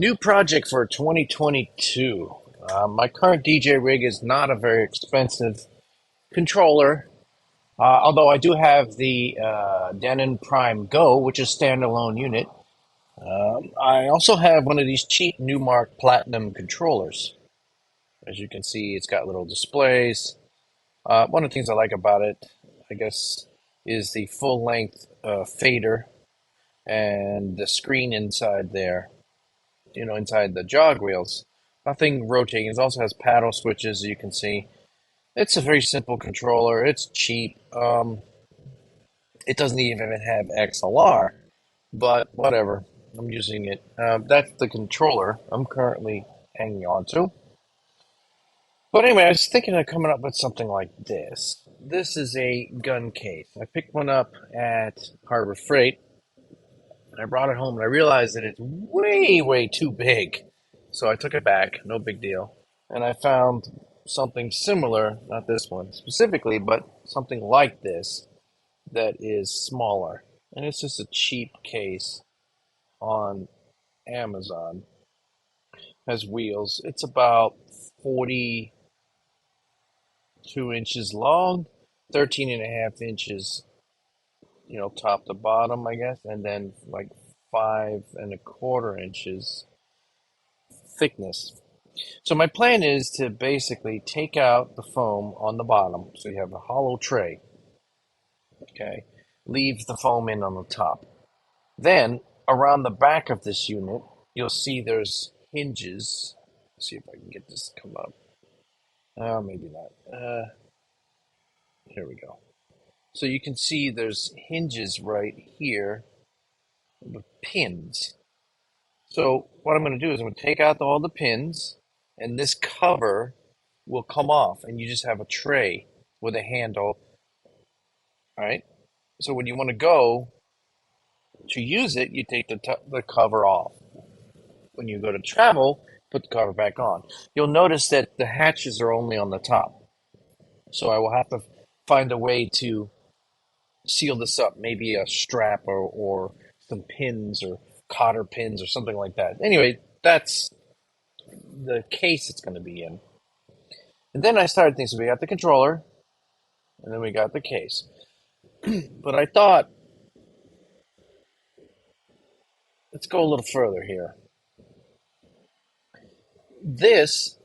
New project for 2022. My current DJ rig is not a very expensive controller, although I do have the Denon Prime Go, which is standalone unit. I also have one of these cheap Newmark Platinum controllers. As you can see, it's got little displays. One of the things I like about it, I guess, is the full length fader and the screen inside there. Inside the jog wheels. Nothing rotating. It also has paddle switches, as you can see. It's a very simple controller. It's cheap. It doesn't even have XLR, but whatever. I'm using it. That's the controller I'm currently hanging on to. But anyway, I was thinking of coming up with something like this. This is a gun case. I picked one up at Harbor Freight. I brought it home and I realized that it's way, way too big. So I took it back, no big deal. And I found something similar, not this one specifically, but something like this that is smaller. And it's just a cheap case on Amazon. Has wheels. It's about 42 inches long, 13 and a half inches, top to bottom, I guess, and then like 5 and a quarter inches thickness. So my plan is to basically take out the foam on the bottom, so you have a hollow tray, okay? Leave the foam in on the top. Then around the back of this unit, you'll see there's hinges. Let's see if I can get this to come up. Oh, maybe not. Here we go. So you can see there's hinges right here with pins. So what I'm going to do is I'm going to take out all the pins, and this cover will come off, and you just have a tray with a handle. All right. So when you want to go to use it, you take the cover off. When you go to travel, put the cover back on. You'll notice that the hatches are only on the top. So I will have to find a way to seal this up, maybe a strap or some pins or cotter pins or something like that. Anyway, that's the case it's going to be in. And then I started thinking, so we got the controller, and then we got the case. But I thought, let's go a little further here. This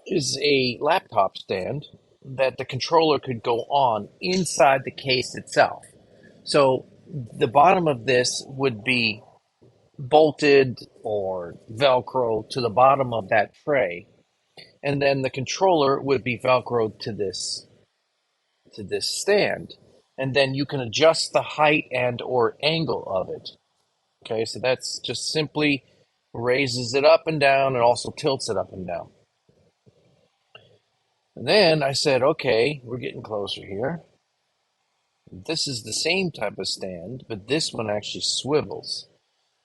is a laptop stand that the controller could go on inside the case itself. So the bottom of this would be bolted or Velcro to the bottom of that tray, and then the controller would be Velcroed to this stand, and then you can adjust the height and or angle of it. Okay, so that's just simply raises it up and down and also tilts it up and down. And then I said, okay, we're getting closer here. This is the same type of stand, but this one actually swivels.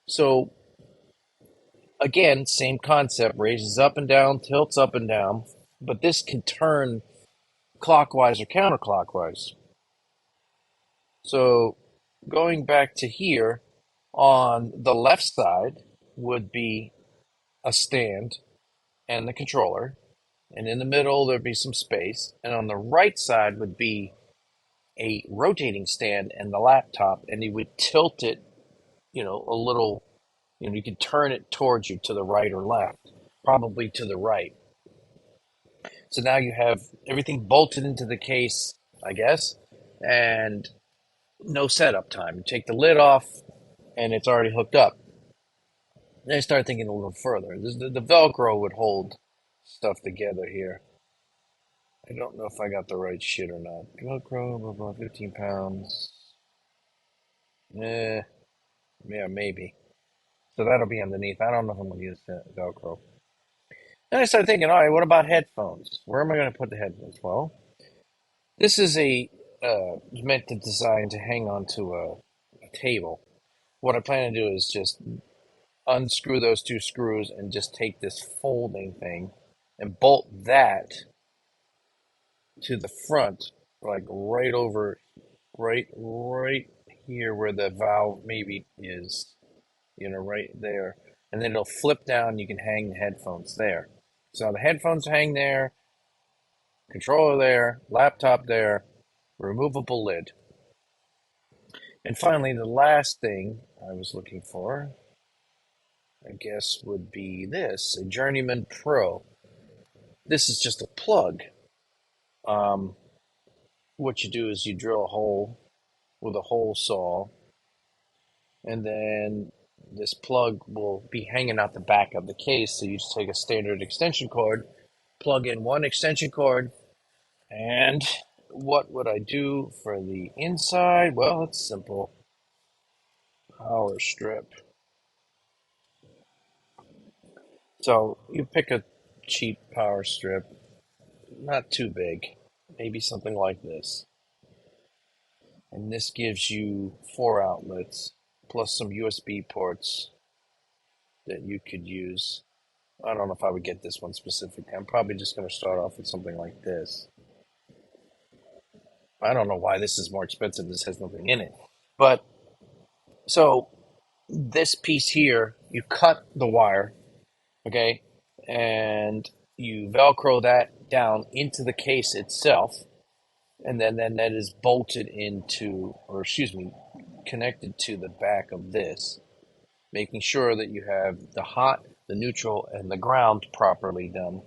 So again, same concept, raises up and down, tilts up and down, but this can turn clockwise or counterclockwise. So going back to here, on the left side would be a stand and the controller, and in the middle there'd be some space, and on the right side would be a rotating stand and the laptop, and you would tilt it, a little, you could turn it towards you to the right or left, probably to the right. So now you have everything bolted into the case, I guess, and no setup time. You take the lid off, and it's already hooked up. Then I started thinking a little further. The Velcro would hold stuff together here. I don't know if I got the right shit or not. Velcro, blah, blah, 15 pounds. Yeah, maybe. So that'll be underneath. I don't know if I'm going to use Velcro. Then I started thinking, all right, what about headphones? Where am I going to put the headphones? Well, this is meant to design to hang onto a table. What I plan to do is just unscrew those two screws and just take this folding thing and bolt that to the front, like right over, right here where the valve maybe is, right there. and then it'll flip down. You can hang the headphones there. So the headphones hang there, controller there, laptop there, removable lid. And finally, the last thing I was looking for, I guess, would be this, a Journeyman Pro. This is just a plug. Um, what you do is you drill a hole with a hole saw, and then this plug will be hanging out the back of the case. So you just take a standard extension cord, plug in one extension cord, and what would I do for the inside? Well, it's simple. Power strip. So you pick a cheap power strip, not too big, maybe something like this. And this gives you four outlets plus some USB ports that you could use. I don't know if I would get this one specifically. I'm probably just going to start off with something like this. I don't know why this is more expensive. This has nothing in it. But so this piece here, you cut the wire, okay, and you Velcro that down into the case itself, and then that is bolted into, or excuse me, connected to the back of this, making sure that you have the hot, the neutral, and the ground properly done.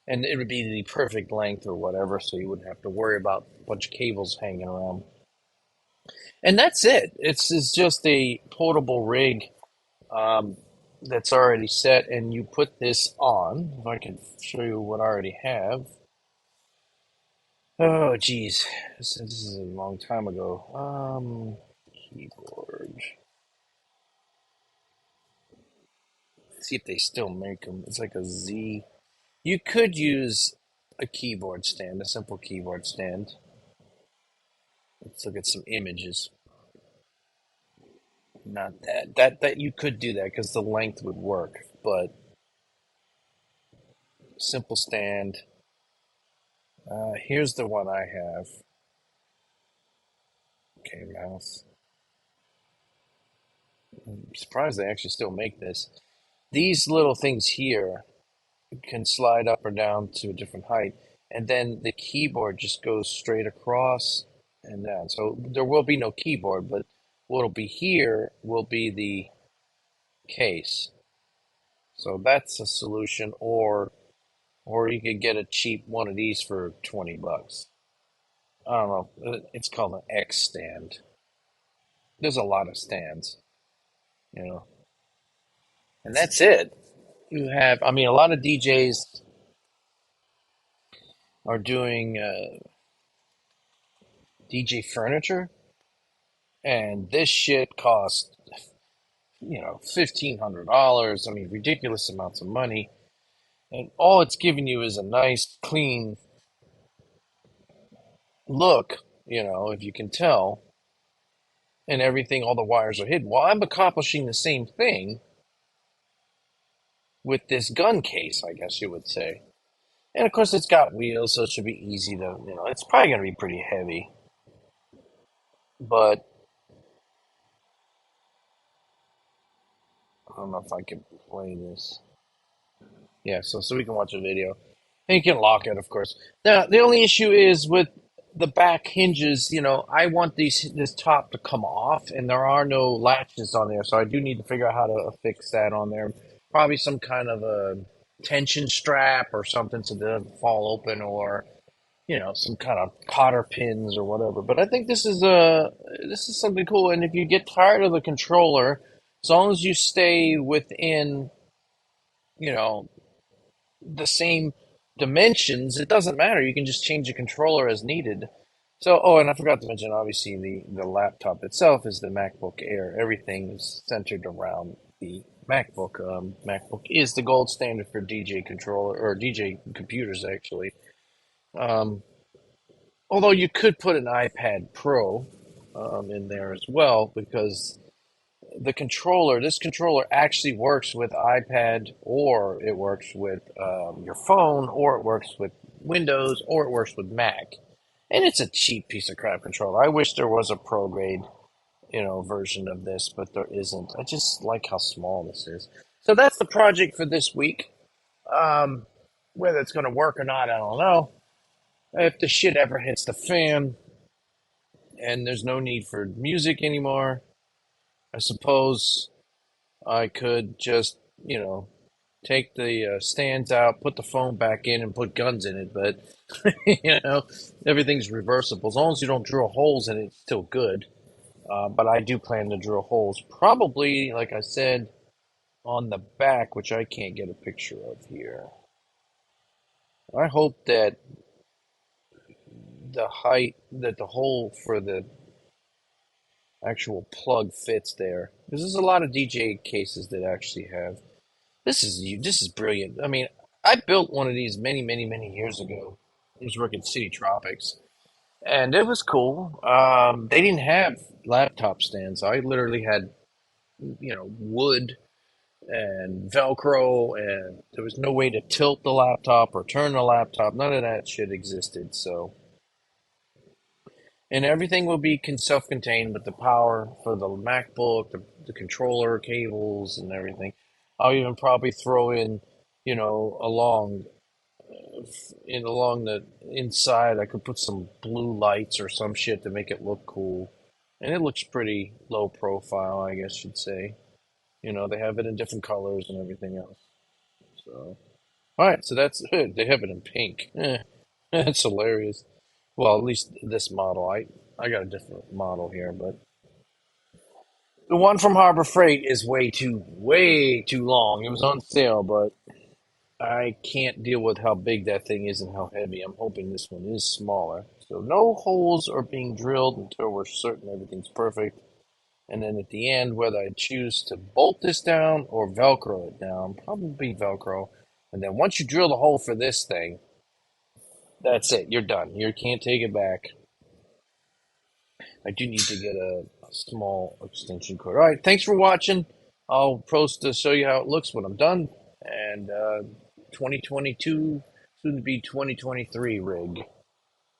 And it would be the perfect length or whatever, so you wouldn't have to worry about a bunch of cables hanging around. And that's it. It's just a portable rig um, that's already set, and you put this on. If I can show you what I already have. Oh, geez, this is a long time ago. Keyboard. Let's see if they still make them. It's like a Z. You could use a keyboard stand, a simple keyboard stand. Let's look at some images. Not that. That you could do that because the length would work, but simple stand. Here's the one I have. Okay, mouse. I'm surprised they actually still make this. These little things here can slide up or down to a different height, and then the keyboard just goes straight across and down. So there will be no keyboard, but what'll be here will be the case. So that's a solution, or you could get a cheap one of these for $20. I don't know. It's called an X stand. There's a lot of stands, you know, and that's it. You have, I mean, a lot of DJs are doing DJ furniture, and this shit costs, $1,500. I mean, ridiculous amounts of money, and all it's giving you is a nice, clean look. If you can tell, and everything, all the wires are hidden. Well, I'm accomplishing the same thing with this gun case, I guess you would say. And of course, it's got wheels, so it should be easy to, it's probably going to be pretty heavy. But I don't know if I can play this. Yeah, so we can watch a video. And you can lock it, of course. Now, the only issue is with the back hinges, I want this top to come off, and there are no latches on there, so I do need to figure out how to fix that on there. Probably some kind of a tension strap or something so it doesn't fall open, or some kind of cotter pins or whatever. But I think this is something cool. And if you get tired of the controller, as long as you stay within, you know, the same dimensions, it doesn't matter. You can just change the controller as needed. So, oh, and I forgot to mention, obviously, the laptop itself is the MacBook Air. Everything is centered around the MacBook. MacBook is the gold standard for DJ controller or DJ computers, actually. Um, Although you could put an iPad Pro in there as well, because this controller actually works with iPad, or it works with your phone, or it works with Windows, or it works with Mac. And it's a cheap piece of crap controller. I wish there was a pro grade. version of this, but there isn't. I just like how small this is. So that's the project for this week. Um, Whether it's going to work or not, I don't know. If the shit ever hits the fan and there's no need for music anymore, I suppose I could just, take the stands out, put the phone back in, and put guns in it. But, you know, everything's reversible. As long as you don't drill holes in it, it's still good. But I do plan to drill holes, probably, like I said, on the back, which I can't get a picture of here. I hope that the hole for the actual plug fits there. Because there's a lot of DJ cases that actually have. This is brilliant. I mean, I built one of these many, many, many years ago. I was working at City Tropics, and it was cool. They didn't have laptop stands. I literally had, wood and Velcro, and there was no way to tilt the laptop or turn the laptop. None of that shit existed. So, and everything will be self-contained with the power for the MacBook, the controller cables, and everything. I'll even probably throw in, along the inside, I could put some blue lights or some shit to make it look cool, and it looks pretty low profile, I guess you'd say. They have it in different colors and everything else. So, all right, so that's it. They have it in pink. That's hilarious. Well, at least this model. I got a different model here, but the one from Harbor Freight is way too long. It was on sale, but I can't deal with how big that thing is and how heavy. I'm hoping this one is smaller. So no holes are being drilled until we're certain everything's perfect. And then at the end, whether I choose to bolt this down or Velcro it down, probably Velcro. And then once you drill the hole for this thing, that's it. You're done. You can't take it back. I do need to get a small extension cord. All right, thanks for watching. I'll post to show you how it looks when I'm done. And 2022, soon to be 2023 rig.